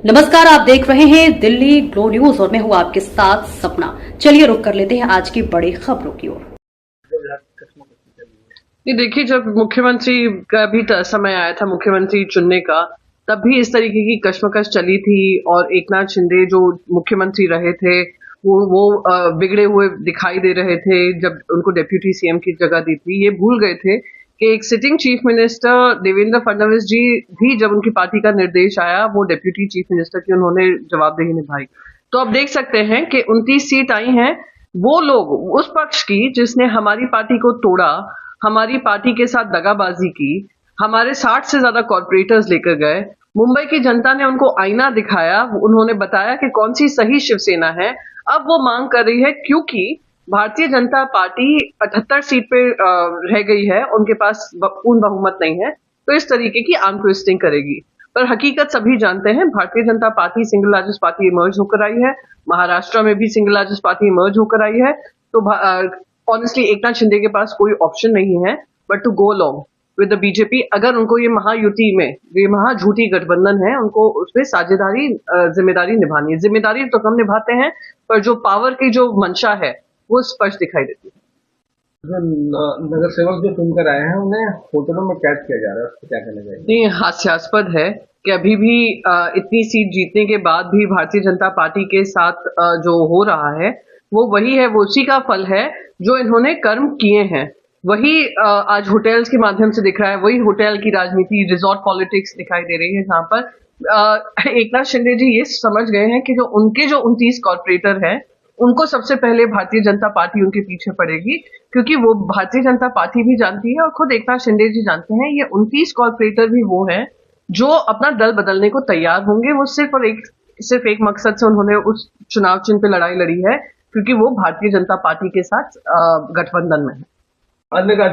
नमस्कार, आप देख रहे हैं दिल्ली ग्लो न्यूज और मैं हूं आपके साथ सपना। चलिए रुक कर लेते हैं आज की बड़ी खबरों की ओर। ये देखिए, जब मुख्यमंत्री का भी समय आया था मुख्यमंत्री चुनने का, तब भी इस तरीके की कश्मकश चली थी और एकनाथ शिंदे जो मुख्यमंत्री रहे थे वो बिगड़े हुए दिखाई दे रहे थे जब उनको डिप्यूटी सीएम की जगह दी थी। ये भूल गए थे कि एक sitting chief minister Devendra Fadnavis ji भी जब उनकी पार्टी का निर्देश आया, वो डिप्यूटी चीफ मिनिस्टर की उन्होंने जवाबदेही निभाई। तो अब देख सकते हैं कि 29 सीट आई हैं। वो लोग उस पक्ष की जिसने हमारी पार्टी को तोड़ा, हमारी पार्टी के साथ दगाबाजी की, हमारे 60 से ज्यादा कॉर्पोरेटर्स लेकर गए, मुंबई की जनता ने उनको आईना दिखाया, उन्होंने बताया कि कौन सी सही शिवसेना है। अब वो मांग कर रही है, क्योंकि भारतीय जनता पार्टी 78 सीट पे रह गई है, उनके पास पूर्ण बहुमत नहीं है, तो इस तरीके की आर्म ट्विस्टिंग करेगी। पर हकीकत सभी जानते हैं, Bharatiya Janata party single largest party emerge होकर आई है, महाराष्ट्र में भी सिंगल लार्जेस्ट पार्टी इमर्ज होकर आई है। तो ऑनेस्टली एकनाथ शिंदे के पास कोई ऑप्शन नहीं है but to go along with the BJP. अगर उनको ये महायुति में, ये महाझूठी गठबंधन है, उनको उसमें साझेदारी जिम्मेदारी निभानी है। जिम्मेदारी तो हम निभाते हैं, पर जो पावर की जो मंशा है वो स्पष्ट दिखाई देती है। नगर सेवक जो चुनकर आए हैं उन्हें होटलों में कैद किया जा रहा है, उसको क्या कहना चाहिए? ये हास्यास्पद है कि अभी भी इतनी सीट जीतने के बाद भी भारतीय जनता पार्टी के साथ जो हो रहा है वो वही है, वो उसी का फल है जो इन्होंने कर्म किए हैं। वही आज होटल्स के माध्यम से दिख रहा है, वही होटल की राजनीति, रिजॉर्ट पॉलिटिक्स दिखाई दे रही है, जहां पर एकनाथ शिंदे जी ये समझ गए हैं कि जो 29 कॉर्पोरेटर हैं, उनको सबसे पहले भारतीय जनता पार्टी उनके पीछे पड़ेगी, क्योंकि वो भारतीय जनता पार्टी भी जानती है और खुद एकनाथ शिंदे जी जानते हैं, ये 29 कॉर्पोरेटर भी वो हैं जो अपना दल बदलने को तैयार होंगे। वो सिर्फ एक मकसद से उन्होंने उस चुनाव चिन्ह पे लड़ाई लड़ी है, क्योंकि वो भारतीय जनता पार्टी के साथ गठबंधन में है। अन्य